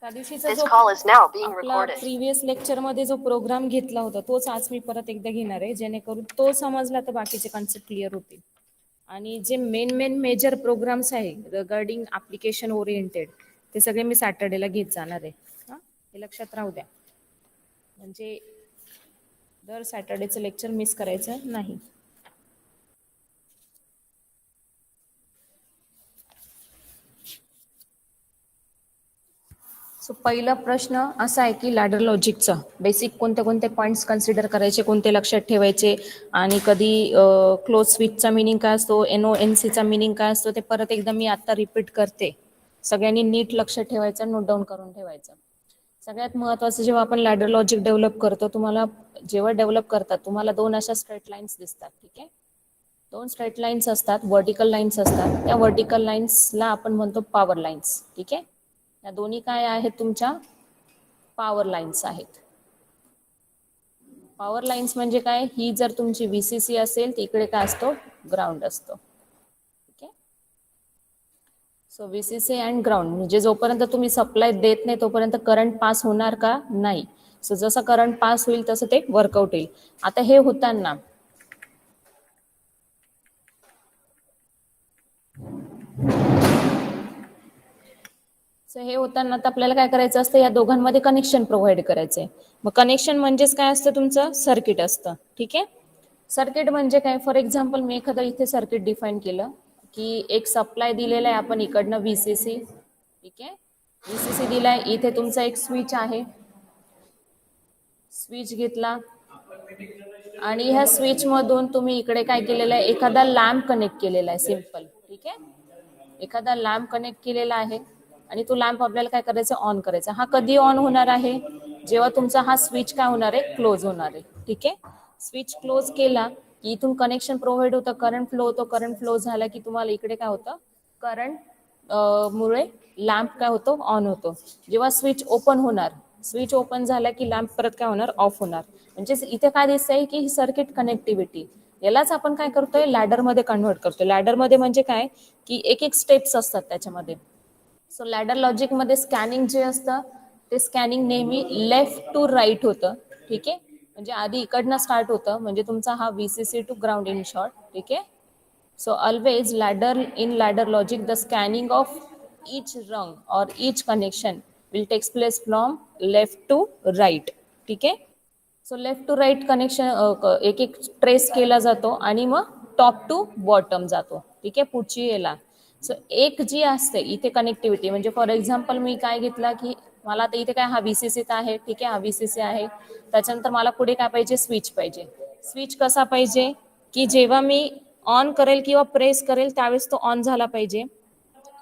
त्या दिवशीचा जो आपला प्रिव्हियस लेक्चरमध्ये जो प्रोग्राम घेतला होता तोच आज मी परत एकदा घेणार आहे, जेणेकरून तो समजला तर बाकीचे कॉन्सेप्ट क्लिअर होतील. आणि जे मेन मेजर प्रोग्राम्स आहे रिगार्डिंग ऍप्लिकेशन ओरिएंटेड ते सगळे मी सॅटर्डेला घेत जाणार आहे. हा, हे लक्षात राहू द्या, म्हणजे दर सॅटर्डेचं लेक्चर मिस करायचं नाही. सो पहिला प्रश्न असा आहे की लॅडर लॉजिकचा बेसिक कोणते कोणते पॉईंट्स कन्सिडर करायचे, कोणते लक्षात ठेवायचे, आणि कधी क्लोज स्विचचा मिनिंग काय असतो, NONCचा मिनिंग काय असतो, ते परत एकदा मी आता रिपीट करते. सगळ्यांनी नीट लक्ष ठेवायचं, नोट डाऊन करून ठेवायचं. सगळ्यात महत्त्वाचं, जेव्हा आपण लॅडर लॉजिक डेव्हलप करतो, तुम्हाला जेव्हा डेव्हलप करतात तुम्हाला दोन अशा स्ट्रेट लाईन्स दिसतात. ठीक आहे, दोन स्ट्रेट लाईन्स असतात, व्हर्टिकल लाईन्स असतात. त्या व्हर्टिकल लाईन्सला आपण म्हणतो पॉवर लाईन्स. ठीक आहे, या दोन्ही काय आहेत, तुमच्या पॉवर लाईन्स आहेत. पॉवर लाईन्स म्हणजे काय, ही जर तुमची VCC असेल तर इकडे काय असतो, ग्राउंड असतो. ठीक आहे, सो VCC अँड ग्राउंड म्हणजे जोपर्यंत तुम्ही सप्लाय देत नाही तोपर्यंत करंट पास होणार का, नाही. सो जसं करंट पास होईल तसं ते वर्कआउट होईल. आता हे होताना तर आपल्याला काय करायचं असतं, या दोघांमध्ये कनेक्शन प्रोव्हाइड करायचंय. मग कनेक्शन म्हणजेच काय असतं, तुमचं सर्किट असतं. ठीक आहे, सर्किट म्हणजे काय, फॉर एक्झाम्पल मी एखादं इथे सर्किट डिफाईन केलं की एक सप्लाय दिलेला आहे आपण इकडनं VCC. ठीक आहे, VCC दिलाय, इथे तुमचा एक स्विच आहे, स्विच घेतला आणि ह्या स्विच मधून तुम्ही इकडे काय केलेलं आहे, एखादा लॅम्प कनेक्ट केलेला आहे, सिम्पल. ठीक आहे, एखादा लॅम्प कनेक्ट केलेला आहे आणि तो लॅम्प आपल्याला काय करायचं, ऑन करायचा. हा कधी ऑन होणार आहे, जेव्हा तुमचा हा स्विच काय होणार आहे, क्लोज होणार आहे. ठीक आहे, स्विच क्लोज केला की इथून कनेक्शन प्रोव्हाइड होतं, करंट फ्लो होतो. करंट फ्लो झाला की तुम्हाला इकडे काय होतं, करंट मुळे लॅम्प काय होतो, ऑन होतो. जेव्हा स्विच ओपन होणार, स्विच ओपन झाला की लॅम्प परत काय होणार, ऑफ होणार. म्हणजे इथे काय दिसतंय की ही सर्किट कनेक्टिव्हिटी, यालाच आपण काय करतोय, लॅडरमध्ये कन्व्हर्ट करतोय. लॅडरमध्ये म्हणजे काय की एक एक स्टेप्स असतात त्याच्यामध्ये. सो लॅडर लॉजिक मध्ये स्कॅनिंग जे असतं ते स्कॅनिंग नेहमी लेफ्ट टू राईट होतं. ठीक आहे, म्हणजे आधी इकडनं स्टार्ट होतं, म्हणजे तुमचा हा VCC to ground in short. ठीक आहे, so always in ladder logic the scanning of each rung or each connection will takes place from left to right. ठीक आहे, so left to right connection एक एक ट्रेस केला जातो आणि मग टॉप टू बॉटम जातो. ठीक आहे, पुढची याला. सो एक जी असते इथे कनेक्टिव्हिटी, म्हणजे फॉर एक्झाम्पल मी काय घेतला की मला आता इथे काय हा VCC आहे. ठीक आहे, हा VCC आहे. त्याच्यानंतर मला पुढे काय पाहिजे, स्विच पाहिजे. स्विच कसा पाहिजे की जेव्हा मी ऑन करेल किंवा प्रेस करेल त्यावेळेस तो ऑन झाला पाहिजे,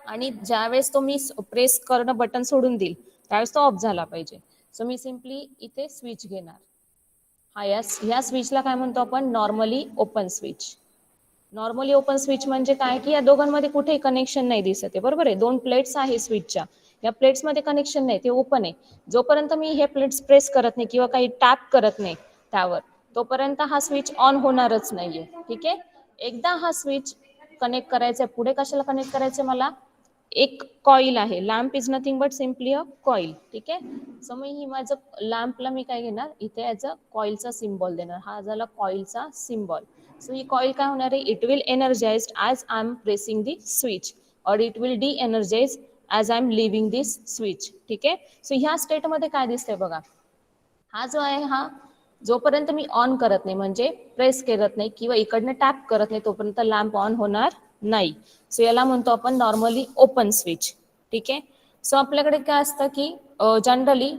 आणि ज्यावेळेस तो मी प्रेस करणं बटन सोडून देईल त्यावेळेस तो ऑफ झाला पाहिजे. सो मी सिम्पली इथे स्विच घेणार. हा ह्या स्विचला काय म्हणतो आपण, normally open switch. Normally open switch म्हणजे काय की या दोघांमध्ये कुठेही कनेक्शन नाही दिसत आहे, बरोबर आहे. दोन प्लेट्स आहे स्विचच्या, या प्लेट्समध्ये कनेक्शन नाही, ते ओपन आहे. जोपर्यंत मी हे प्लेट्स प्रेस करत नाही किंवा काही टॅप करत नाही त्यावर, तोपर्यंत हा स्विच ऑन होणारच नाहीये. ठीक आहे, एकदा हा स्विच कनेक्ट करायचा, पुढे कशाला कनेक्ट करायचं, मला एक कॉईल आहे. Lamp is nothing but simply a coil. ठीक आहे, सो मी ही माझं लॅम्पला मी काय घेणार, इथे याचा कॉईलचा सिम्बॉल देणार. हा झाला कॉईलचा सिम्बॉल. सो ही कॉईल काय होणार आहे, it will energize as I am pressing the switch, और it will de energize as I am leaving this switch. ठीक आहे, सो ह्या स्टेटमध्ये काय दिसतंय बघा, हा जो आहे हा जोपर्यंत मी ऑन करत नाही, म्हणजे प्रेस करत नाही किंवा इकडनं टॅप करत नाही, तोपर्यंत लॅम्प ऑन होणार नाही. सो याला म्हणतो आपण नॉर्मली ओपन स्विच. ठीक आहे, सो आपल्याकडे काय असतं की जनरली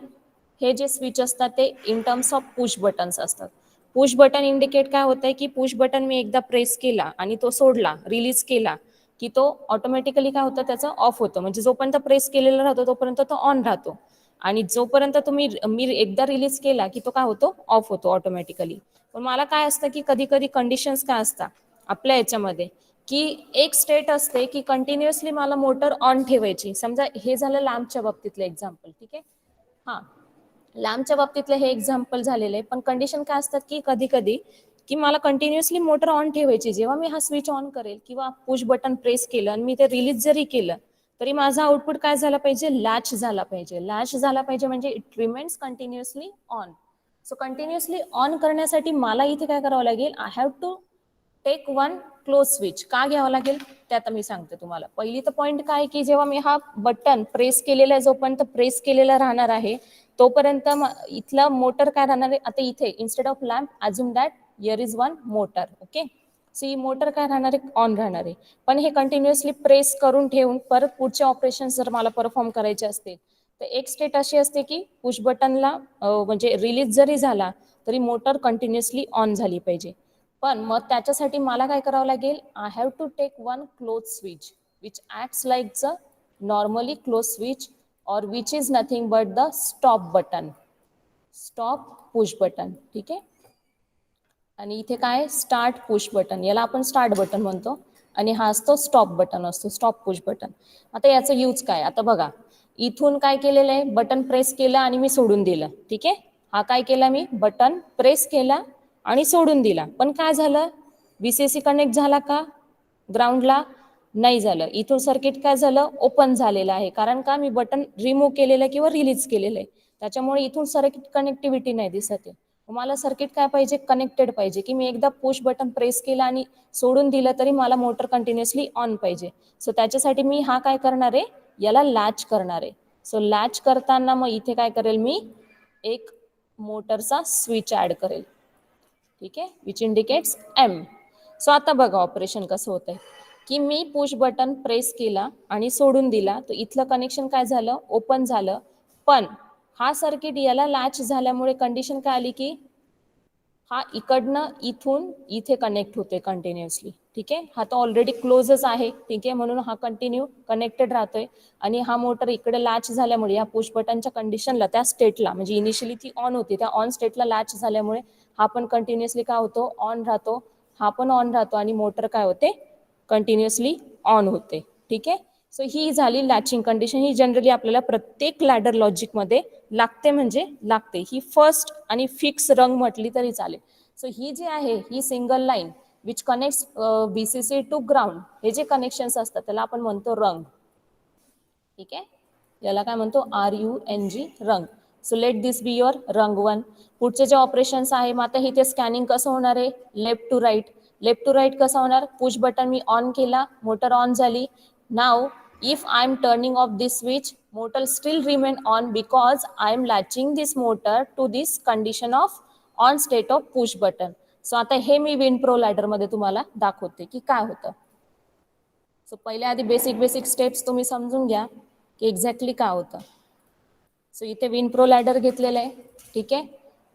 हे जे स्विच असतात ते in terms of push buttons असतात. पुश बटन इंडिकेट काय होतंय की पुश बटन मी एकदा प्रेस केला आणि तो सोडला, रिलीज केला की तो ऑटोमॅटिकली काय होतं, त्याचं ऑफ होतं. म्हणजे जोपर्यंत प्रेस केलेला राहतो तोपर्यंत तो ऑन राहतो, आणि जोपर्यंत मी एकदा रिलीज केला की तो काय होतो, ऑफ होतो ऑटोमॅटिकली. पण मला काय असतं की कधी कधी कंडिशन्स काय असतात आपल्या याच्यामध्ये की एक स्टेट असते की कंटिन्युअसली मला मोटर ऑन ठेवायची. समजा हे झालं लॅम्पच्या बाबतीतलं एक्झाम्पल. ठीक आहे, हा लॅम्पच्या बाबतीतलं हे एक्झाम्पल झालेलं आहे. पण कंडिशन काय असतात की कधी कधी की मला कंटिन्युअसली मोटर ऑन ठेवायची. जेव्हा मी हा स्विच ऑन करेल किंवा पुश बटन प्रेस केलं आणि मी ते रिलीज जरी केलं तरी माझा आउटपुट काय झाला पाहिजे, लॅच झाला पाहिजे. लॅच झाला पाहिजे म्हणजे it remains continuously on. So continuously on करण्यासाठी मला इथे काय करावं लागेल, I have to take one close switch. का घ्यावं लागेल ते आता मी सांगते तुम्हाला. पहिली तर पॉईंट काय की जेव्हा मी हा बटन प्रेस केलेला आहे, जोपर्यंत प्रेस केलेला राहणार आहे तोपर्यंत इथला मोटर काय राहणार आहे, आता इथे instead of lamp assume that here is one motor. Okay, so he motor काय राहणार आहे, ऑन राहणार आहे. पण हे कंटिन्युअसली प्रेस करून ठेवून परत पुढचे ऑपरेशन जर मला परफॉर्म करायचे असतील तर एक स्टेट अशी असते की पुश बटनला म्हणजे रिलीज जरी झाला तरी मोटर कंटिन्युअसली ऑन झाली पाहिजे. पण मग त्याच्यासाठी मला काय करावं लागेल, I have to take one close switch which acts like the normally close switch और which is nothing but the stop button, stop push button. ठीक आहे, आणि इथे काय स्टार्ट पुश बटन, याला आपण स्टार्ट बटन म्हणतो, आणि हा असतो स्टॉप बटन असतो, स्टॉप पुश बटन. आता याचं यूज काय, आता बघा इथून काय केलेलं आहे, बटन प्रेस केलं आणि मी सोडून दिलं. ठीक आहे, हा काय केला, मी बटन प्रेस केला आणि सोडून दिला, पण काय झालं, VCC कनेक्ट झाला का ग्राउंडला, नाही झालं. इथून सर्किट काय झालं, ओपन झालेलं आहे. कारण का, मी बटन रिमूव्ह केलेलं आहे किंवा रिलीज केलेलं आहे, त्याच्यामुळे इथून सर्किट कनेक्टिव्हिटी नाही दिसत आहे. मला सर्किट काय पाहिजे, कनेक्टेड पाहिजे, की मी एकदा पुश बटन प्रेस केला आणि सोडून दिलं तरी मला मोटर कंटिन्युअसली ऑन पाहिजे. सो त्याच्यासाठी मी हा काय करणार आहे, याला लॅच करणार आहे. सो लॅच करताना मग इथे काय करेल, मी एक मोटरचा स्विच ऍड करेल. ठीक आहे, विच इंडिकेट्स M. सो आता बघा ऑपरेशन कसं होतंय, की मी पुश बटन प्रेस केला आणि सोडून दिला, तर इथलं कनेक्शन काय झालं, ओपन झालं. पण हा सर्किट याला लॅच झाल्यामुळे कंडिशन काय आली, की हा इकडनं इथून इथे कनेक्ट होते कंटिन्युअसली. ठीक आहे, हा तर ऑलरेडी क्लोजच आहे. ठीक आहे, म्हणून हा कंटिन्यू कनेक्टेड राहतोय, आणि हा मोटर इकडे लॅच झाल्यामुळे या पुश बटनच्या कंडिशनला, त्या स्टेटला, म्हणजे इनिशियली ती ऑन होती, त्या ऑन स्टेटला लॅच झाल्यामुळे हा पण कंटिन्युअसली काय होतो, ऑन राहतो, हा पण ऑन राहतो, आणि मोटर काय होते, कंटिन्युअसली ऑन होते. ठीक आहे, सो ही झाली लॅचिंग कंडिशन. ही जनरली आपल्याला प्रत्येक लॅडर लॉजिकमध्ये लागते, म्हणजे लागते. ही फर्स्ट आणि फिक्स रंग म्हटली तरी चालेल. सो ही जी आहे, ही single line which connects VCC to ground, हे जे कनेक्शन्स असतात त्याला आपण म्हणतो रंग. ठीक आहे, याला काय म्हणतो, RUNG, रंग. So let this be your रंग 1. पुढचे जे ऑपरेशन्स आहे, मग आता इथे स्कॅनिंग कसं होणार आहे, left to right. Left to right कसं होणार, पुश बटन मी ऑन केला, मोटर ऑन झाली. Now if I am turning off this switch, motor still remain on because I am latching this motor to this condition of on state of push button. So आता हे मी विनप्रो ladder मध्ये तुम्हाला दाखवते की काय होतं. So पहिले आधी बेसिक स्टेप्स तुम्ही समजून घ्या की एक्झॅक्टली काय होतं. सो इथे विनप्रो लॅडर घेतलेलं आहे. ठीक आहे,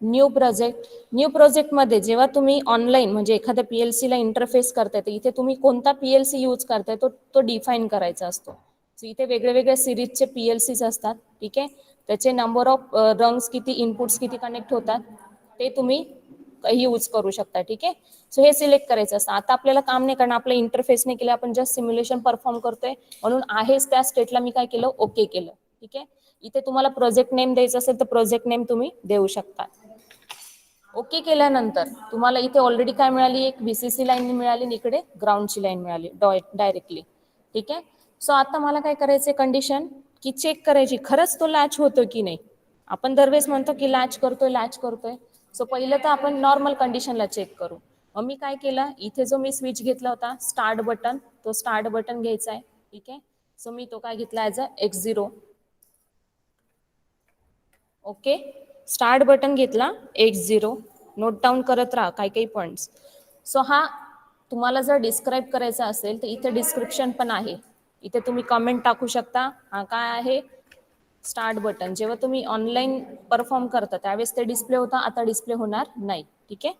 न्यू प्रोजेक्टमध्ये जेव्हा तुम्ही ऑनलाईन म्हणजे एखाद्या PLC ला इंटरफेस करताय, तर इथे तुम्ही कोणता PLC यूज करताय तो डिफाईन करायचा असतो. सो इथे वेगळ्या सिरीजचे PLCs असतात. ठीक आहे, त्याचे नंबर ऑफ रंग्स किती, इनपुट्स किती कनेक्ट होतात ते तुम्ही यूज करू शकता. ठीक आहे, सो हे सिलेक्ट करायचं असतं. आता आपल्याला काम नाही कारण आपलं इंटरफेस नाही केलं, आपण जस्ट सिम्युलेशन परफॉर्म करतोय, म्हणून आहेच त्या स्टेटला मी काय केलं, ओके केलं. ठीक आहे, इथे तुम्हाला प्रोजेक्ट नेम द्यायचं असेल तर प्रोजेक्ट नेम तुम्ही देऊ शकता. ओके केल्यानंतर तुम्हाला इथे ऑलरेडी काय मिळाली, एक VCC लाईन मिळाली, इकडे ग्राउंडची लाईन मिळाली डायरेक्टली. ठीक आहे, सो आता मला काय करायचं, कंडिशन की चेक करायची खरंच तो लॅच होतो की नाही. आपण दरवेळेस म्हणतो की लॅच करतोय. सो पहिलं तर आपण नॉर्मल कंडिशनला चेक करू. मग मी काय केलं, इथे जो मी स्विच घेतला होता स्टार्ट बटन, तो स्टार्ट बटन घ्यायचा आहे. ठीक आहे, सो मी तो काय घेतला as a X0. Okay, start button घेतला X0. नोट डाऊन करत राहा काही पॉईंट्स. सो हा तुम्हाला जर डिस्क्राईब करायचा असेल तर इथे डिस्क्रिप्शन पण आहे, इथे तुम्ही कमेंट टाकू शकता. हा काय आहे, स्टार्ट बटन. जेव्हा तुम्ही ऑनलाईन परफॉर्म करता त्यावेळेस ते डिस्प्ले होता, आता डिस्प्ले होणार नाही. ठीक आहे,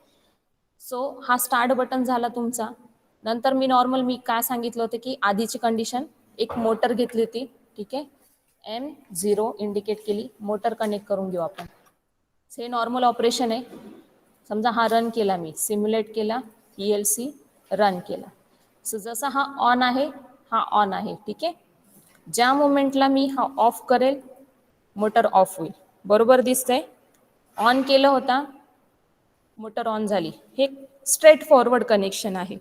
सो हा स्टार्ट बटन झाला तुमचा. नंतर मी काय सांगितलं होतं की आधीची कंडिशन, एक मोटर घेतली होती. ठीक आहे, M0 इंडिकेट केली, मोटर कनेक्ट करून घेऊ आपण. हे नॉर्मल ऑपरेशन आहे. समजा हा रन केला, मी सिम्युलेट केला, PLC रन केला. सो जसा हा ऑन आहे, हा ऑन आहे. ठीक आहे, ज्या मोमेंटला मी हा ऑफ करेल मोटर ऑफ होईल. बरोबर दिसतंय, ऑन केलं होता मोटर ऑन झाली. हे स्ट्रेट फॉरवर्ड कनेक्शन आहे.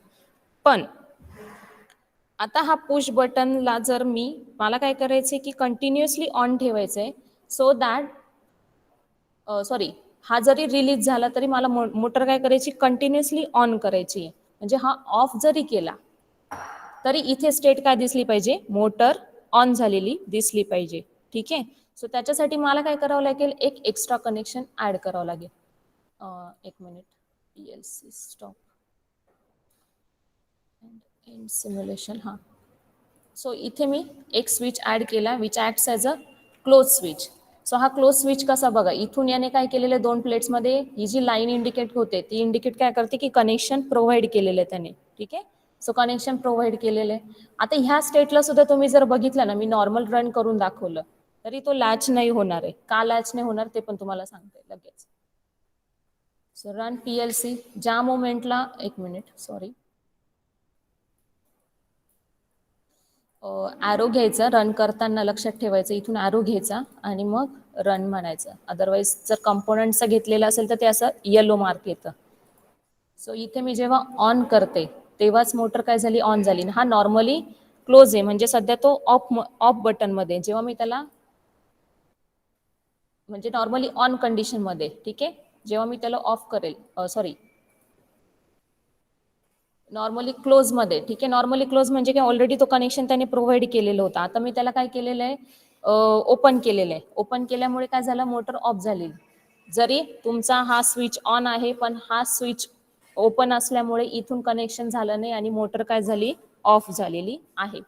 पण आता हा पुश बटनला जर मला काय करायचंय की कंटिन्युअसली ऑन ठेवायचंय, सो दॅट सॉरी, हा जरी रिलीज झाला तरी मला मोटर काय करायची, कंटिन्युअसली ऑन करायची. म्हणजे हा ऑफ जरी केला तरी इथे स्टेट काय दिसली पाहिजे, मोटर ऑन झालेली दिसली पाहिजे. ठीक आहे. सो त्याच्यासाठी मला काय करावं लागेल, एक एक्स्ट्रा कनेक्शन ऍड करावं लागेल. एक minute, PLC stop end simulation. हा, सो इथे मी एक स्विच ऍड केला which acts as a close switch. So हा क्लोज स्विच कसा बघा, इथून याने काय केलेलं, दोन प्लेट्समध्ये ही जी लाईन इंडिकेट होते ती इंडिकेट काय करते की कनेक्शन प्रोव्हाइड केलेलं आहे त्याने. ठीक आहे. सो कनेक्शन प्रोव्हाइड केलेलं आहे. आता ह्या स्टेटला सुद्धा तुम्ही जर बघितलं ना, मी नॉर्मल रन करून दाखवलं तरी तो लॅच नाही होणार आहे. का लॅच नाही होणार ते पण तुम्हाला सांगते लगेच. सो रन पीएलसी, ज्या मोमेंटला, एक मिनिट सॉरी, ॲरो घ्यायचा रन करताना, लक्षात ठेवायचं इथून ॲरो घ्यायचा आणि मग रन म्हणायचं. अदरवाईज जर कंपोनंटचं घेतलेलं असेल तर ते असं येलो मार्क येतं. सो इथे मी जेव्हा ऑन करते तेव्हाच मोटर काय झाली, ऑन झाली. हा नॉर्मली क्लोज आहे, म्हणजे सध्या तो ऑफ ऑफ बटनमध्ये. जेव्हा मी त्याला म्हणजे नॉर्मली ऑन कंडिशनमध्ये, ठीक आहे, जेव्हा मी त्याला ऑफ करेल, सॉरी, नॉर्मली क्लोजमध्ये, ठीक आहे, नॉर्मली क्लोज म्हणजे काय, ऑलरेडी तो कनेक्शन त्याने प्रोव्हाइड केलेलं होतं. आता मी त्याला काय केलेलं आहे, ओपन केलेलं आहे. ओपन केल्यामुळे काय झालं, मोटर ऑफ झाली. जरी तुमचा हा स्विच ऑन आहे पण हा स्विच ओपन असल्यामुळे इथून कनेक्शन झालं नाही आणि मोटर काय झाली, ऑफ झालेली आहे.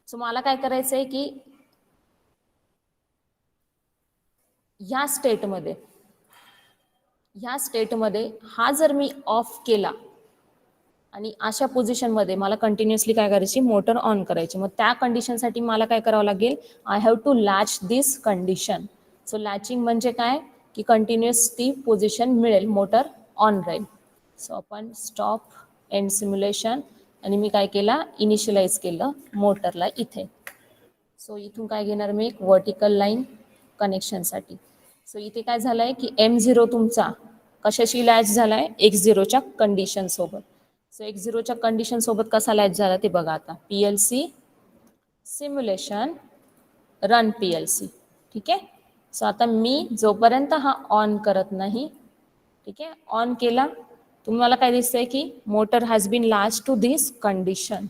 सो मला काय करायचंय की ह्या स्टेटमध्ये हा जर मी ऑफ केला आणि अशा पोझिशनमध्ये मला कंटिन्युअसली काय करायची, मोटर ऑन करायची. मग त्या कंडिशनसाठी मला काय करावं लागेल, I have to latch this condition. So latching म्हणजे काय की कंटिन्युअस ती पोझिशन मिळेल, मोटर ऑन राहील. सो आपण स्टॉप एंड सिम्युलेशन आणि मी काय केला, इनिशियलाइज केलं मोटरला इथे. सो इथून काय घेणार मी, एक व्हर्टिकल लाईन कनेक्शनसाठी. सो इथे काय झालंय की M0 तुमचा कशाशी लॅच झालाय, X0च्या कंडिशन सोबत. सो X0च्या कंडिशन सोबत कसा लॅच झाला ते बघा. आता पीएलसी सिम्युलेशन रन पीएलसी. ठीक आहे. सो आता मी जोपर्यंत हा ऑन करत नाही, ठीक आहे, ऑन केला, तुम्हाला काय दिसतंय की motor has been latch to this condition.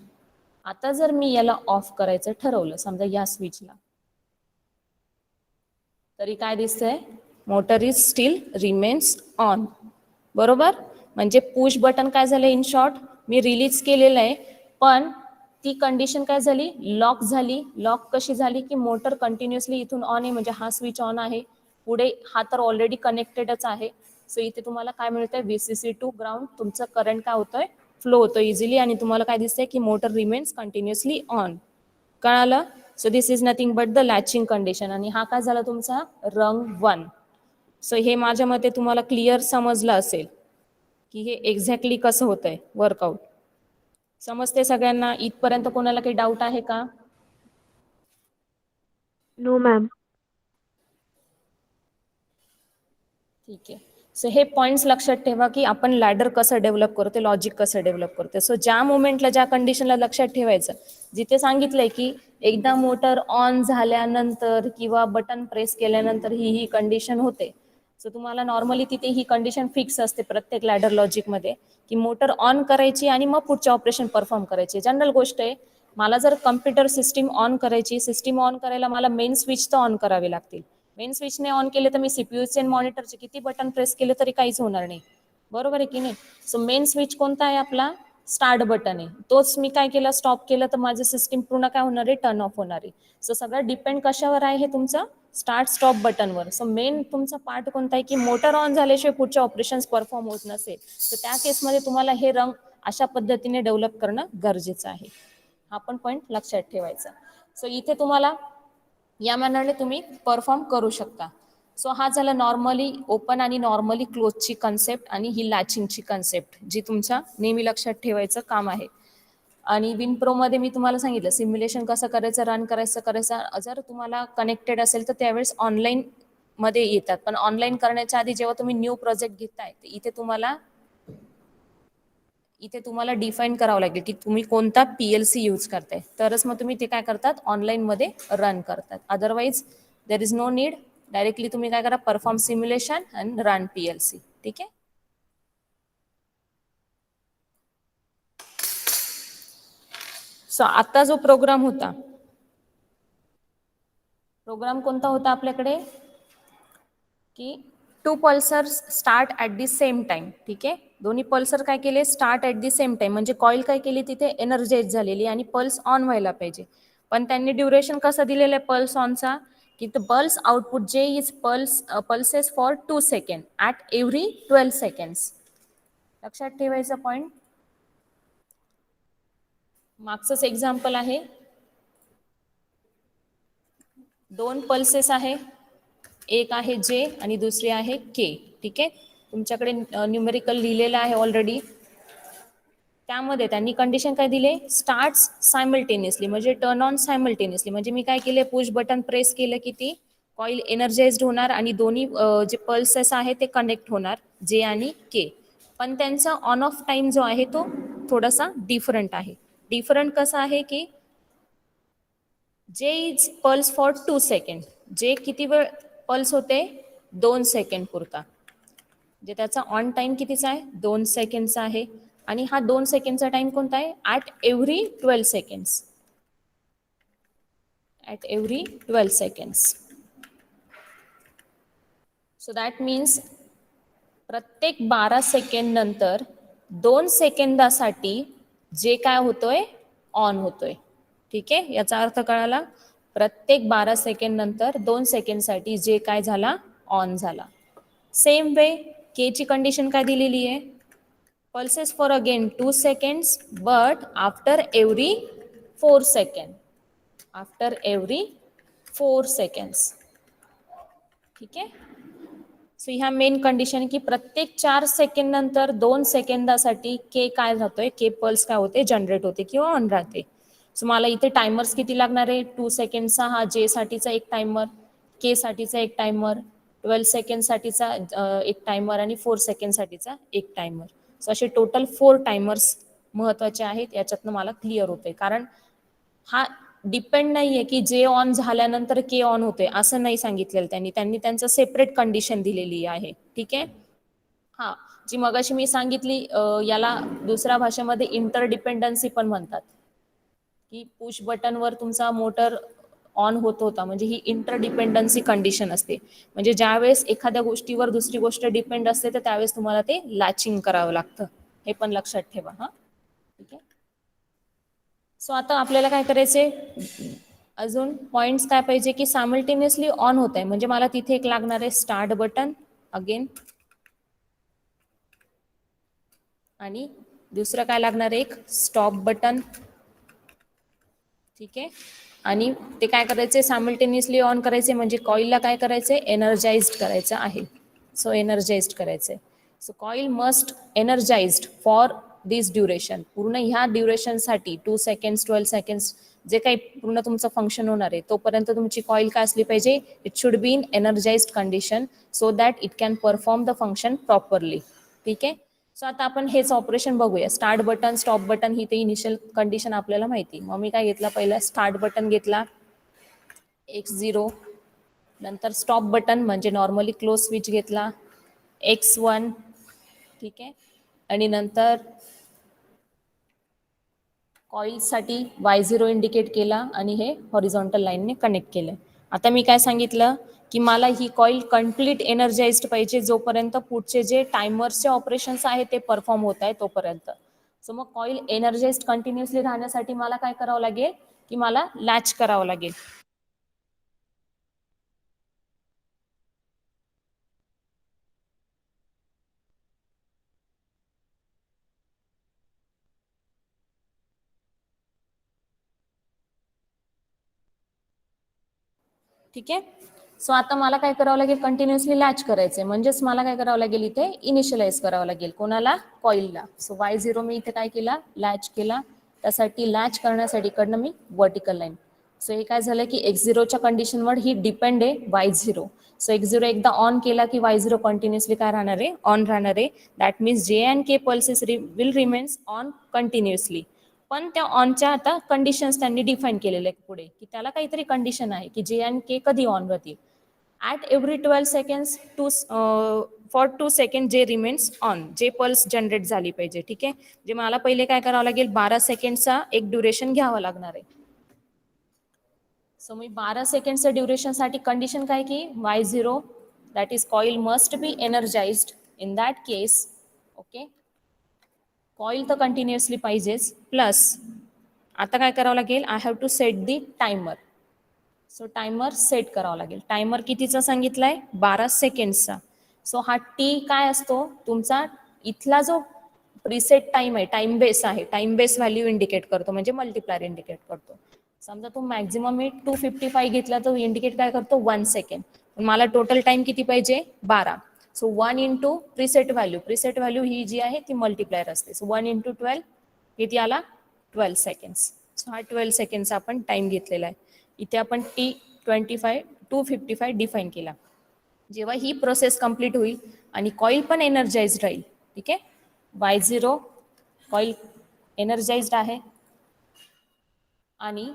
आता जर मी याला ऑफ करायचं ठरवलं, समजा या स्विचला, तरी काय दिसतंय, motor is steel remains on. बरोबर. म्हणजे पुश बटन काय झालं, इन शॉर्ट मी रिलीज केलेलं आहे पण ती कंडिशन काय झाली, लॉक झाली. लॉक कशी झाली की मोटर कंटिन्युअसली इथून ऑन आहे, म्हणजे हा स्विच ऑन आहे, पुढे हा तर ऑलरेडी कनेक्टेडच आहे. सो इथे तुम्हाला काय मिळतंय, VCC टू ग्राउंड तुमचं करंट काय होतंय, फ्लो होतोय इझिली. आणि तुम्हाला काय दिसतंय की मोटर रिमेन्स कंटिन्युअसली ऑन. कळालं. So this is nothing but the latching condition. आणि हा काय झाला तुमचा रंग 1. सो हे माझ्या मते तुम्हाला क्लिअर समजलं असेल की हे एक्झॅक्टली कसं होतंय वर्कआउट. समजते सगळ्यांना? इथपर्यंत कोणाला काही डाऊट आहे का? No ma'am. ठीक आहे. सो हे पॉईंट्स लक्षात ठेवा की आपण लॅडर कसं डेव्हलप करतो, लॉजिक कसं डेव्हलप करतो. सो ज्या मोमेंटला, ज्या कंडिशनला लक्षात ठेवायचं, जिथे सांगितलंय की एकदा मोटर ऑन झाल्यानंतर किंवा बटन प्रेस केल्यानंतर ही कंडिशन होते. सो तुम्हाला नॉर्मली तिथे ही कंडिशन फिक्स असते प्रत्येक लॅडर लॉजिकमध्ये, की मोटर ऑन करायची आणि मग पुढचे ऑपरेशन परफॉर्म करायचे. जनरल गोष्ट आहे. मला जर कम्प्युटर सिस्टीम ऑन करायची, सिस्टीम ऑन करायला मला मेन स्विच तर ऑन करावे लागतील. मेन स्विचने ऑन केले तर मी सीपीयूचे आणि मॉनिटरचे किती बटन प्रेस केले तरी काहीच होणार नाही. बरोबर आहे की नाही. सो मेन स्विच कोणता आहे आपला, स्टार्ट बटन आहे. तोच मी काय केलं, स्टॉप केलं तर माझं सिस्टीम पूर्ण काय होणार आहे, टर्न ऑफ होणार आहे. सो सगळं डिपेंड कशावर आहे, हे तुमचं स्टार्ट स्टॉप बटनवर. सो मेन तुमचा पार्ट कोणता आहे की मोटर ऑन झाल्याशिवाय पुढचे ऑपरेशन्स परफॉर्म होत नसेल तर त्या केसमध्ये तुम्हाला हे रंग अशा पद्धतीने डेव्हलप करणं गरजेचं आहे. हा पण पॉईंट लक्षात ठेवायचा. सो इथे तुम्हाला या मॅनरने तुम्ही परफॉर्म करू शकता. सो हा झाला नॉर्मली ओपन आणि नॉर्मली क्लोजची कन्सेप्ट आणि ही लॅचिंगची कन्सेप्ट, जी तुमच्या नेहमी लक्षात ठेवायचं काम आहे. आणि विनप्रोमध्ये मी तुम्हाला सांगितलं सिम्युलेशन कसं करायचं, रन करायचं. जर तुम्हाला कनेक्टेड असेल तर त्यावेळेस ऑनलाईन मध्ये येतात, पण ऑनलाईन करण्याच्या आधी जेव्हा तुम्ही न्यू प्रोजेक्ट घेताय इथे तुम्हाला इथे तुम्हाला डिफाईन करावं लागेल की तुम्ही कोणता PLC यूज करताय, तरच मग तुम्ही ते काय करतात ऑनलाईनमध्ये रन करतात. Otherwise there is no need, directly तुम्ही काय करा perform simulation and run PLC. ठीक आहे. सो आता जो प्रोग्राम होता, प्रोग्राम कोणता होता आपल्याकडे की two pulsers start at the same time. ठीक आहे. दोन्ही पल्सर काय केले start at the same time, म्हणजे कॉईल काय केली तिथे एनर्जाइज झालेली आणि पल्स ऑन व्हायला पाहिजे. पण त्यांनी ड्युरेशन कसं दिलेलं आहे पल्स ऑनचा की द पल्स आउटपुट जे is pulses for 2 second at every 12 seconds. लक्षात ठेवायचा पॉईंट. मागचंच एक्झाम्पल आहे, 2 पल्सेस आहे, एक आहे जे आणि दुसरी आहे के. ठीक आहे. तुमच्याकडे न्यूमेरिकल लिहिलेलं आहे ऑलरेडी. त्यामध्ये त्यांनी कंडिशन काय दिले स्टार्ट सायमल्टेनियसली, म्हणजे टर्न ऑन सायमल्टेनियसली. म्हणजे मी काय केले पुश बटन प्रेस केलं की ती कॉईल एनर्जाइज्ड होणार आणि दोन्ही जे पल्सेस आहे ते कनेक्ट होणार जे आणि के. पण त्यांचा ऑन ऑफ टाइम जो आहे तो थोडासा डिफरंट आहे. डिफरंट कसा आहे की जे इज पल्स फॉर 2 सेकंड, जे किती वेळ पल्स होते 2 सेकंड पुरता, जे त्याचा ऑन टाइम कितीचा आहे 2 सेकंडचा आहे. आणि हा 2 सेकंडचा टाइम कोणता आहे at every 12 seconds. At every 12 seconds. So that means प्रत्येक 12 सेकंड नंतर 2 सेकंदासाठी जे काय होतोय ऑन होतोय. ठीक आहे. याचा अर्थ कळाला. प्रत्येक 12 सेकंड नंतर 2 सेकंडसाठी जे काय झाला ऑन झाला. सेम वे के ची कंडिशन काय दिलेली आहे pulses for again 2 seconds but after every 4 second. After every 4 seconds. ठीक आहे. सो ह्या मेन कंडिशन की प्रत्येक 4 सेकंड नंतर 2 सेकंदासाठी के काय राहतोय के पल्स काय होते जनरेट होते किंवा ऑन राहते. सो मला इथे टायमर्स किती लागणार आहे 2 सेकंडचा हा जे साठीचा एक टायमर, के साठीचा एक टायमर, 12 सेकंड साठीचा एक टायमर आणि 4 सेकंड साठीचा एक टायमर. सो असे टोटल 4 टायमर्स महत्वाचे आहेत. याच्यातनं मला क्लिअर होते. कारण हा डिपेंड नाहीये की जे ऑन झाल्यानंतर के ऑन होते असं नाही सांगितलेलं त्यांनी. त्यांनी त्यांचं सेपरेट कंडिशन दिलेली आहे. ठीक आहे. हा जी मगाशी मी सांगितली याला दुसऱ्या भाषेमध्ये इंटरडिपेंडन्सी पण म्हणतात की पुश बटनवर तुमचा मोटर ऑन होत होता, म्हणजे ही इंटरडिपेंडन्सी कंडिशन असते. म्हणजे ज्यावेळेस एखाद्या गोष्टीवर दुसरी गोष्ट डिपेंड असते तर त्यावेळेस तुम्हाला ते लॅचिंग करावं लागतं. हे पण लक्षात ठेवा. हा ठीक आहे. सो आता आपल्याला काय करायचे अजून पॉइंट्स काय पाहिजे की सायमल्टेनियसली ऑन होत आहे, म्हणजे मला तिथे एक लागणार आहे स्टार्ट बटन अगेन आणि दुसरं काय लागणार आहे एक स्टॉप बटन. ठीक आहे. आणि ते काय करायचे सायमल्टेनियसली ऑन करायचे म्हणजे कॉईलला काय करायचे एनर्जाइज्ड करायचं आहे. सो एनर्जाइज्ड करायचंय. So coil must energised for this duration. पूर्ण ह्या ड्युरेशनसाठी 2 सेकंड्स 12 सेकंड्स जे काही पूर्ण तुमचं फंक्शन होणार आहे तोपर्यंत तुमची कॉईल काय असली पाहिजे it should be in energised condition so that it can perform the function properly. ठीक आहे. सो आता आपण हेच ऑपरेशन बघूया. स्टार्ट बटन स्टॉप बटन ही ते इनिशियल कंडिशन आपल्याला माहिती. मग मी काय घेतला पहिला स्टार्ट बटन घेतला X0, नंतर स्टॉप बटन म्हणजे नॉर्मली क्लोज स्विच घेतला X1. ठीक आहे. आणि नंतर कॉईलसाठी Y0 इंडिकेट केला आणि हे हॉरिझॉन्टल लाईनने कनेक्ट केलं. आता मी काय सांगितलं की मला ही कॉईल कंप्लीट एनर्जाइज्ड पाहिजे जोपर्यंत पुढचे जे टायमर्सचे ऑपरेशन्स आहेत ते परफॉर्म होत आहे तोपर्यंत. सो मग कॉईल एनर्जाइज्ड कंटिन्युअसली राहण्यासाठी मला काय करावं लागेल की मला लॅच करावं लागेल. ठीक आहे. सो आता मला काय करावं लागेल कंटिन्युअसली लॅच करायचंय, म्हणजेच मला काय करावं लागेल इथे इनिशियलाइज करावं लागेल कोणाला कॉईलला. सो Y0 मी इथे काय केला लॅच केला. त्यासाठी लॅच करण्यासाठी इकडनं मी वर्टिकल लाईन. सो हे काय झालं की X0च्या कंडिशनवर ही डिपेंड आहे Y0. सो x0 एकदा ऑन केला की y0 कंटिन्युअसली काय राहणार आहे, ऑन राहणार आहे. दॅट मीन्स जे and K pulses will remains on continuously. पण त्या ऑनच्या आता कंडिशन्स त्यांनी डिफाईन केलेले आहेत पुढे, की त्याला काहीतरी कंडिशन आहे की जे अँड के कधी ऑन राहतील. At every 12 seconds to for 2 second जे रिमेन्स ऑन, जे पल्स जनरेट झाली पाहिजे. ठीक आहे, जे मला पहिले काय करावं लागेल, 12 सेकंडचा एक ड्युरेशन घ्यावं लागणार आहे. सो मी 12 सेकंडच्या ड्युरेशनसाठी कंडिशन काय की y0 that is coil must be energized. In that case okay, coil तर कंटिन्युअसली पाहिजेच, प्लस आता काय करावं लागेल, I have to set the timer. So timer set करावा लागेल. टायमर कितीचा सांगितलाय, 12 सेकंड्सचा. सो हा टी काय असतो तुमचा, इथला जो प्रीसेट टाइम आहे, टाइम बेस आहे, टाइम बेस व्हॅल्यू इंडिकेट करतो, म्हणजे मल्टिप्लायर इंडिकेट करतो. समजा तो मॅक्झिमम मी 255 घेतला तर इंडिकेट काय करतो, 1 सेकंड. मला टोटल टाइम किती पाहिजे, 12. So 1 into preset value, preset value ही जी आहे ती मल्टिप्लायर असते. सो 1 इंटू 12 किती आला, 12 सेकंड्स. सो हा 12 सेकंडचा आपण टाइम घेतलेला आहे. इथे आपण T255 डिफाईन केला. जेव्हा ही प्रोसेस कंप्लीट होईल आणि कॉईल पण एनर्जाइज राहील. ठीक आहे, y0 कॉईल एनर्जाइज्ड आहे आणि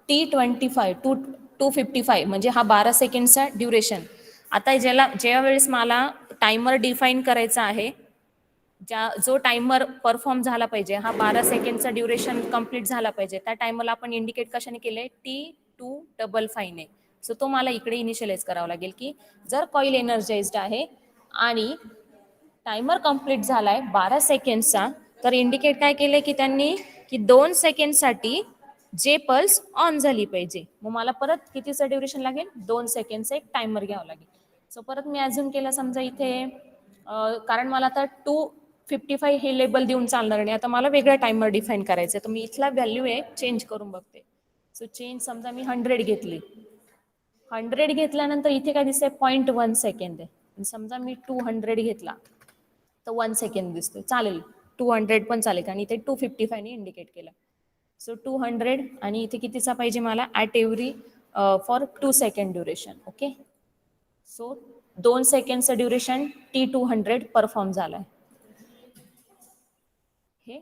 T255 म्हणजे हा 12 सेकंडचा ड्युरेशन. आता ज्या वेळेस मला टायमर डिफाईन करायचा आहे, जो टायमर परफॉर्म झाला पाहिजे, हा 12 सेकंडचा ड्युरेशन कंप्लीट झाला पाहिजे, त्या टायमरला आपण इंडिकेट कशाने केले, T255 ने. सो तो मला इकडे इनिशियलाइज करावा लागेल की जर कॉईल एनर्जाइज्ड आहे आणि टायमर कंप्लीट झालाय 12 सेकंडचा, तर इंडिकेट काय केलंय की त्यांनी, की 2 सेकंडसाठी जे पल्स ऑन झाली पाहिजे. मग मला परत कितीचं ड्युरेशन लागेल, 2 सेकंडचा एक टायमर घ्यावा लागेल. सो परत मी अजून केलं, समजा इथे कारण मला आता 255 हे लेबल देऊन चालणार नाही, आता मला वेगळा टायमर डिफाईन करायचं आहे, तर मी इथला व्हॅल्यू आहे चेंज करून बघते. सो चेंज, समजा मी 100 घेतली, 100 घेतल्यानंतर इथे काय दिसतंय, 0.1 सेकंड आहे. समजा मी 200 घेतला तर 1 सेकंड दिसतोय, चालेल, 200 पण चालेल, कारण इथे 255 ने इंडिकेट केलं. सो 200 आणि इथे कितीचा पाहिजे मला, at every for 2 second duration. Okay, so 2 सेकंडचं ड्युरेशन T200 परफॉर्म झालाय. हे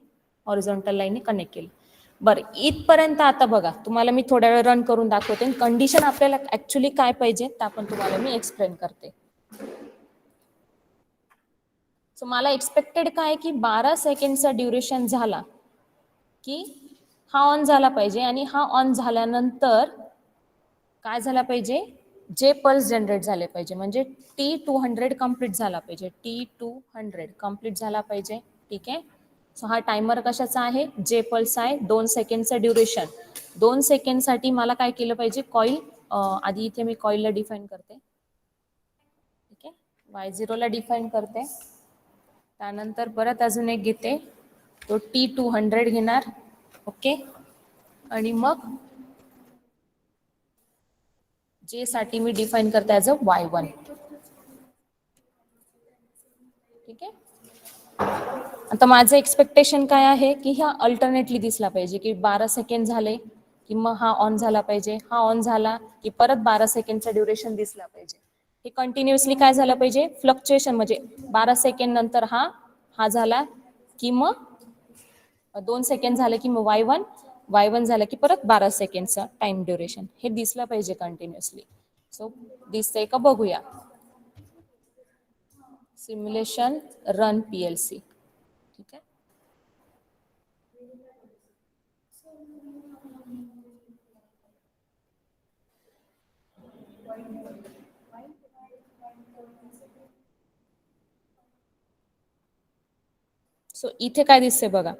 हॉरिझॉन्टल लाईनने कनेक्ट केलं. बरं, इथपर्यंत आता बघा, तुम्हाला मी थोड्या वेळ रन करून दाखवते. कंडिशन आपल्याला ऍक्च्युली काय पाहिजे ते आपण तुम्हाला मी एक्सप्लेन करते. सो मला एक्सपेक्टेड काय की 12 सेकंडचा ड्युरेशन झाला की हा ऑन झाला पाहिजे, आणि हा ऑन झाल्यानंतर काय झाला पाहिजे, जे पल्स जनरेट झाले पाहिजे, म्हणजे T200 कम्प्लीट झाला पाहिजे, T200 कम्प्लीट झाला पाहिजे. ठीक आहे, सो हा टायमर कशाचा आहे, जे पल्स आहे, 2 सेकंडचं ड्युरेशन. 2 सेकंडसाठी मला काय केलं पाहिजे, कॉईल, आधी इथे मी कॉईलला डिफाईन करते. ठीक आहे, y0 ला डिफाईन करते, त्यानंतर परत अजून एक घेते, तो T200 घेणार. ओके, आणि मग जे साठी मी डिफाईन करते ॲज अ y1. ठीक आहे, आता माझं एक्सपेक्टेशन काय आहे की हा अल्टरनेटली दिसला पाहिजे, की 12 सेकंड झाले की मग हा ऑन झाला पाहिजे, हा ऑन झाला की परत 12 सेकंडचा ड्युरेशन दिसला पाहिजे. हे कंटिन्युअसली काय झालं पाहिजे, फ्लक्च्युएशन, म्हणजे 12 सेकंड नंतर हा हा झाला की मग 2 सेकंड झाले की मग y1 झालं की परत 12 सेकंडचा टाइम ड्युरेशन, हे दिसलं पाहिजे कंटिन्युअसली. सो दिसतंय का बघूया. Simulation run PLC. ठीक आहे, सो इथे काय दिसतंय बघा,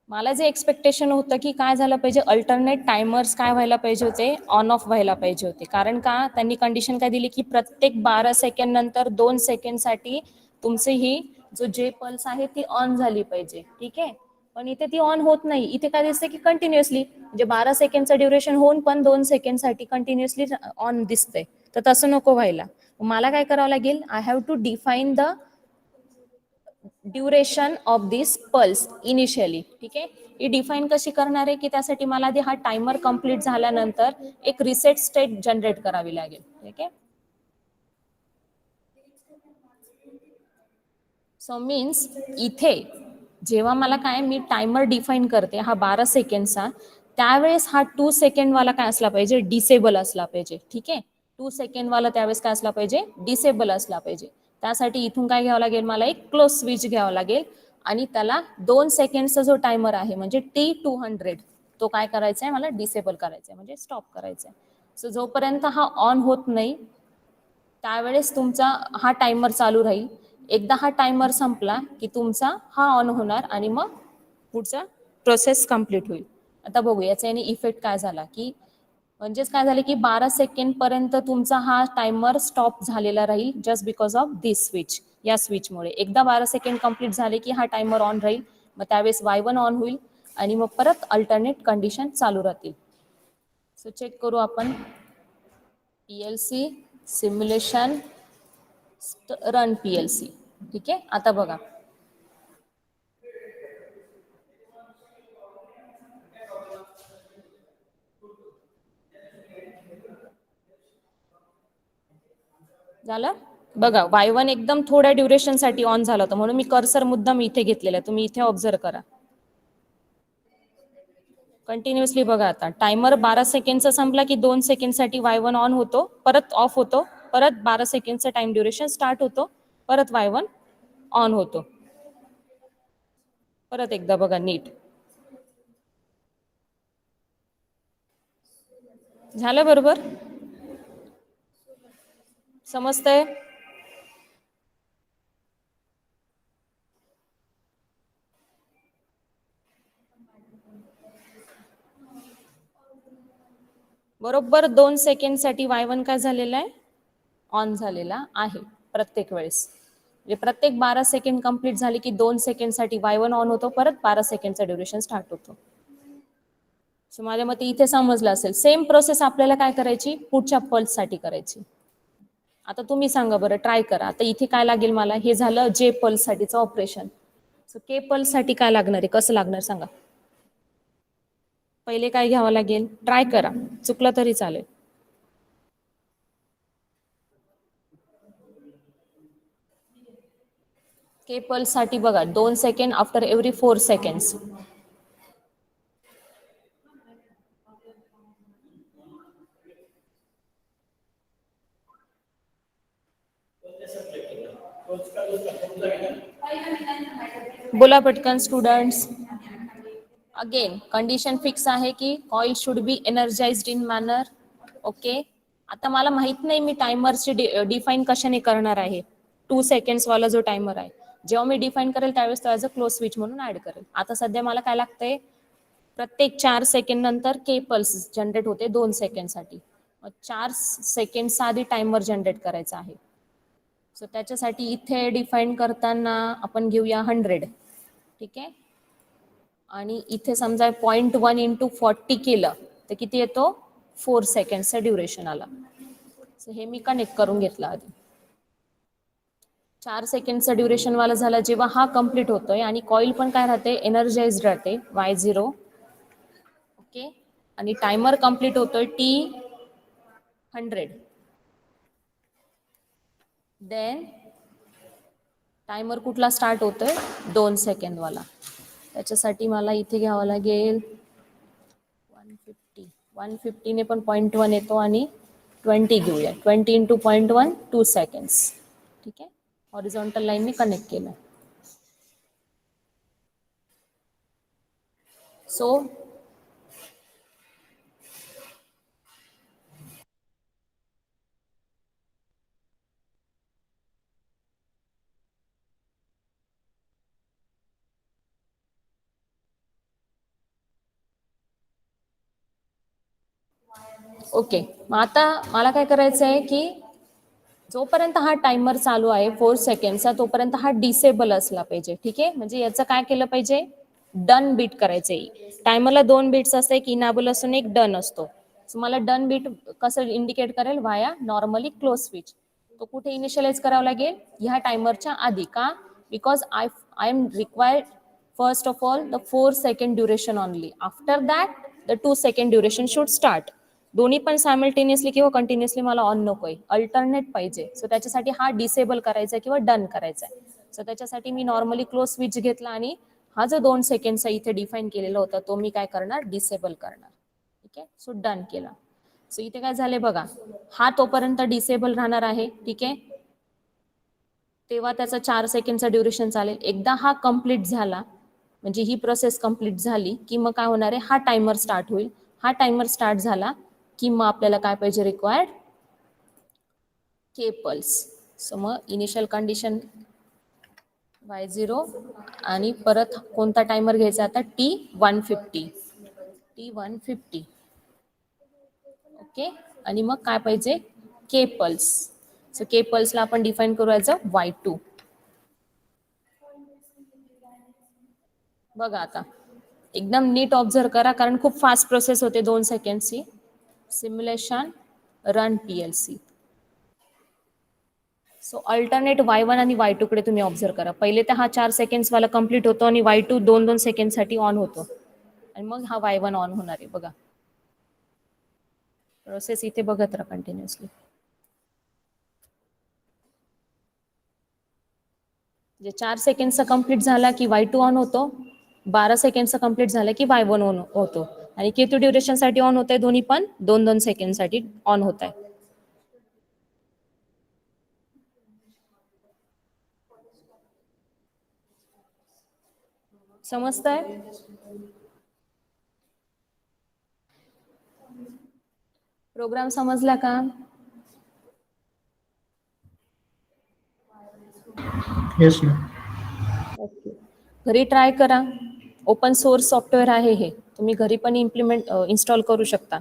मला जे एक्सपेक्टेशन होतं की काय झालं पाहिजे, अल्टरनेट टायमर्स काय व्हायला पाहिजे होते, ऑन ऑफ व्हायला पाहिजे होते. कारण का, त्यांनी कंडिशन काय दिली की प्रत्येक 12 सेकंड नंतर 2 सेकंडसाठी तुमची ही जो जे पल्स आहे ती ऑन झाली पाहिजे. ठीक आहे, पण इथे ती ऑन होत नाही. इथे काय दिसते की कंटिन्युअसली, म्हणजे 12 सेकंडचं ड्युरेशन होऊन पण 2 सेकंडसाठी कंटिन्युअसली ऑन दिसतंय. तर तसं नको व्हायला. मला काय करावं लागेल, I have to define the duration of this pulse initially. ठीक आहे, ही डिफाईन कशी करणार आहे की त्यासाठी मला आधी हा टायमर कंप्लीट झाल्यानंतर एक रिसेट स्टेट जनरेट करावी लागेल. ठीक आहे, सो मीन्स इथे जेव्हा मला काय मी टायमर डिफाईन करते हा 12 सेकंडचा, त्यावेळेस हा 2 सेकंड वाला काय असला पाहिजे, डिसेबल असला पाहिजे. ठीक आहे, 2 सेकंड वाला त्यावेळेस काय असला पाहिजे, डिसेबल असला पाहिजे. त्यासाठी इथून काय घ्यावं लागेल, मला एक क्लोज स्विच घ्यावा लागेल आणि त्याला 2 सेकंडचा जो टायमर आहे म्हणजे T200 तो काय करायचा आहे, मला डिसेबल करायचा आहे म्हणजे स्टॉप करायचा आहे. सो जोपर्यंत हा ऑन होत नाही त्यावेळेस तुमचा हा टायमर चालू राहील. एकदा हा टायमर संपला की तुमचा हा ऑन होणार आणि मग पुढचा प्रोसेस कंप्लीट होईल. आता बघू याचा याने इफेक्ट काय झाला, की म्हणजेच काय झालं की 12 सेकंड पर्यंत तुमचा हा टायमर स्टॉप झालेला राहील just because of this switch. या स्विचमुळे एकदा 12 सेकंड कंप्लीट झाले की हा टायमर ऑन राहील, मग त्यावेळेस Y1 ऑन होईल आणि मग परत अल्टरनेट कंडिशन चालू राहतील. सो चेक करू आपण PLC सिम्युलेशन रन PLC. ठीक आहे, आता बघा झालं. बघा Y1 एकदम थोड्या ड्युरेशनसाठी ऑन झालं होतं म्हणून मी कर्सर मुद्दाम इथे घेतलेला आहे, तुम्ही इथे ऑब्झर्व करा. कंटिन्युअसली बघा आता टायमर 12 सेकंडचा संपला की 2 सेकंडसाठी Y1 ऑन होतो, परत ऑफ होतो, परत 12 सेकंडचा टाइम ड्युरेशन स्टार्ट होतो, परत Y1 ऑन होतो. परत एकदा बघा नीट. झालं बरोबर, समजतंय. बरोबर 2 सेकंडसाठी Y1 काय झालेला आहे, ऑन झालेला आहे प्रत्येक वेळेस. म्हणजे प्रत्येक 12 सेकंड कंप्लीट झाली की 2 सेकंडसाठी Y1 ऑन होतो, परत 12 सेकंडचा ड्युरेशन स्टार्ट होतो. सो माझ्या मते इथे समजलं असेल. सेम प्रोसेस आपल्याला काय करायची, पुढच्या पल्ससाठी करायची. आता तुम्ही सांगा बरं, ट्राय करा. आता इथे काय लागेल मला, हे झालं J पल्ससाठीचं ऑपरेशन. सो K पल्ससाठी काय लागणार आहे, कसं लागणार सांगा. पहिले काय घ्यावं लागेल, ट्राय करा, चुकलं तरी चालेल. K पल्ससाठी बघा 2 सेकंड आफ्टर एव्हरी 4 सेकंड्स. बोला पटकन स्टुडंट्स. अगेन कंडिशन फिक्स आहे की coil should be energized in manner. Okay, आता मला माहित नाही मी टायमरचे डिफाईन कशाने करणार आहे. 2 सेकंड्स वाला जो टायमर आहे जेव्हा मी डिफाईन करेल त्यावेळेस तो ॲज अ क्लोज स्विच म्हणून ऍड करेल. आता सध्या मला काय लागतंय, प्रत्येक 4 सेकंड नंतर K पल्स जनरेट होते 2 सेकंडसाठी. 4 सेकंडचा आधी टायमर जनरेट करायचा आहे. सो त्याच्यासाठी इथे डिफाईन करताना आपण घेऊया 100. ठीक आहे, आणि इथे समजा 0.1 इंटू 40 केलं तर किती येतो, 4 सेकंडचा ड्युरेशन आला. सो हे मी कनेक्ट करून घेतलं आधी. 4 सेकंडचा ड्युरेशन वाला झाला जेव्हा हा कम्प्लीट होतोय आणि कॉईल पण काय राहते, एनर्जाइज राहते Y0. ओके, आणि टायमर कम्प्लीट होतोय T100. देन टायमर कुठला स्टार्ट होतोय, 2 सेकंड वाला. त्याच्यासाठी मला इथे घ्यावं लागेल 150 ने पण 0.1 येतो आणि 20 घेऊया. 20 इंटू 0.1 2 सेकंड्स. ठीक आहे, हॉरिझॉन्टल लाईनने कनेक्ट केलं. सो ओके, मग आता मला काय करायचं आहे की जोपर्यंत हा टायमर चालू आहे 4 सेकंडचा तोपर्यंत हा डिसेबल असला पाहिजे. ठीक आहे, म्हणजे याचं काय केलं पाहिजे, डन बीट करायचे. टायमरला 2 बीट्स असते, एक इनाबल असून एक डन असतो. मला डन बीट कसं इंडिकेट करेल, व्हाया नॉर्मली क्लोज स्विच. तो कुठे इनिशियलाइज करावा लागेल, ह्या टायमरच्या आधी. का, because I am required first of all the 4 second duration only. After that the 2 second duration should start. दोन्ही पण सायमल्टेनियसली किंवा कंटिन्युअसली मला ऑन नकोय, अल्टरनेट पाहिजे. सो त्याच्यासाठी हा डिसेबल करायचा किंवा डन करायचा आहे. सो त्याच्यासाठी मी नॉर्मली क्लोज स्विच घेतला आणि हा जो 2 सेकंडचा इथे डिफाईन केलेला होता तो मी काय करणार, डिसेबल करणार. ठीक आहे, सो डन केला. सो इथे काय झाले बघा, हा तोपर्यंत डिसेबल राहणार आहे. ठीक आहे, तेव्हा त्याचा 4 सेकंडचा ड्युरेशन चालेल. एकदा हा कंप्लीट झाला म्हणजे ही प्रोसेस कंप्लीट झाली की मग काय होणार आहे, हा टायमर स्टार्ट होईल. हा टायमर स्टार्ट झाला की मग आपल्याला काय पाहिजे, रिक्वायर्ड के पल्स. सो मग इनिशियल कंडिशन y0 आणि परत कोणता टायमर घ्यायचा आता, T150. T150. ओके, आणि मग काय पाहिजे, के पल्स. सो के पल्सला आपण डिफाईन करू ॲज अ y2. बघा आता एकदम नीट ऑब्झर्व करा कारण खूप फास्ट प्रोसेस होते 2 सेकंडची. Simulation run PLC. So alternate y1 आणि y2 कडे तुम्ही ऑब्झर्व करा. पहिले तर हा 4 सेकंड्स वाला कंप्लीट होतो आणि y2 2-2 सेकंडसाठी ऑन होतो आणि मग हा y1 ऑन होणार आहे. बघा प्रोसेस इथे बघत राहा कंटिन्युअसली. जे 4 सेकंडचा कंप्लीट झाला की y2 ऑन होतो, 12 सेकंडचा कंप्लीट झाला की y1 ऑन होतो आणि किती ड्युरेशनसाठी ऑन होत आहे, दोन्ही पण 2-2 सेकंडसाठी ऑन होत आहे. समजतंय? प्रोग्राम समजला का? Yes ma'am. ओके, घरी ट्राय करा. ओपन सोर्स सॉफ्टवेअर आहे हे, तुम्ही घरी पण इन्स्टॉल करू शकता.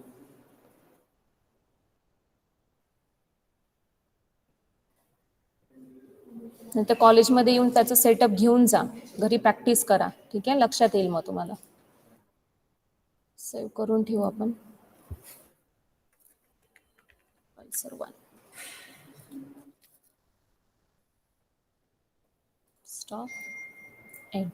नंतर कॉलेजमध्ये येऊन त्याचं सेटअप घेऊन जा, घरी प्रॅक्टिस करा. ठीक आहे, लक्षात येईल मग तुम्हाला. सेव्ह करून ठेवू आपण. पल्सर 1. Stop end.